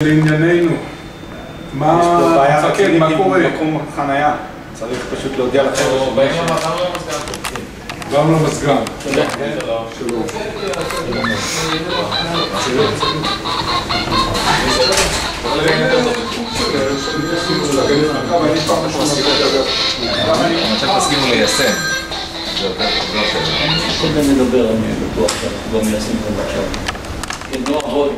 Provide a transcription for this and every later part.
לענייננו, מה תפקד, מה קורה? מקום חנייה, צריך פשוט להודיע לכם גם למזגן. שלום. עכשיו תסכימו ליישם. קודם נדבר, אני בטוח שאנחנו גם מיישמים את זה עכשיו. כן, לא עבוד.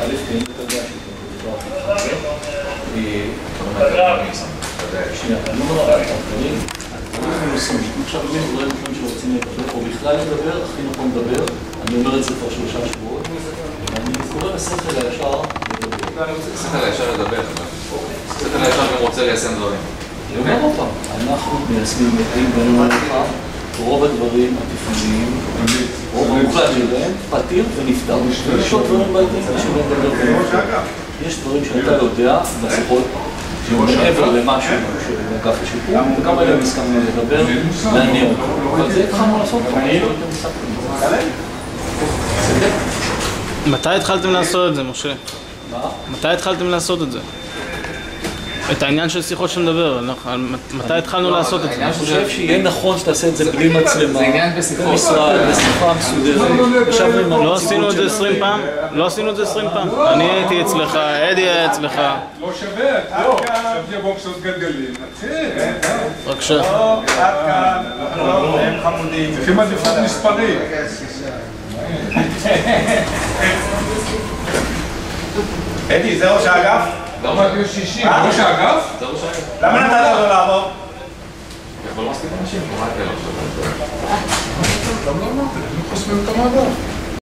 א', כן, אתה יודע שנייה, אני לא רואה את הדברים. אנחנו עושים, עכשיו באמת דברים שרוצים לדבר, או בכלל לדבר, הכי נכון לדבר. אני אומר את זה כבר 3 שבועות. אני קורא לשכל הישר לדבר. אני רוצה לשכל הישר לדבר. שכל הישר גם רוצה ליישם דברים. אני אומר אותם, אנחנו מיישמים בנו לך רוב הדברים התפעוליים, רוב המוחלט שלהם, פתיר ונפטר. יש עוד דברים בעתיים שבהם לדבר. יש דברים שאתה יודע בשיחות שמעבר למשהו של אגף השיפור, וגם אלה מסכמים לדבר, לעניין אותו. אבל זה התחלנו לעשות, אני לא יודע מסכמים. מתי התחלתם לעשות את זה, משה? מה? מתי התחלתם לעשות את זה? את העניין של שיחות שנדבר, מתי התחלנו לעשות את זה? אני חושב שיהיה נכון שתעשה את זה בלי מצלמה. זה עניין בשיחות. במשרד, בשיחה מסודרת. לא עשינו את זה 20 פעם? לא עשינו את זה 20 פעם. אני הייתי אצלך, אדי היה אצלך. לא שווה, לא. עכשיו יבוא קצת גלגלים, נתחיל. בבקשה. עד כאן, הם חמודים. צריכים עדיפות מספרית. אדי, זה ראש האגף? למה את 60? ראש האגף? זה ראש האגף. למה נתת לו לעבור? אבל לא מספיק אנשים, מה אתה לא חושב? גם לא אמרתי, הם חוסמים את המעבר.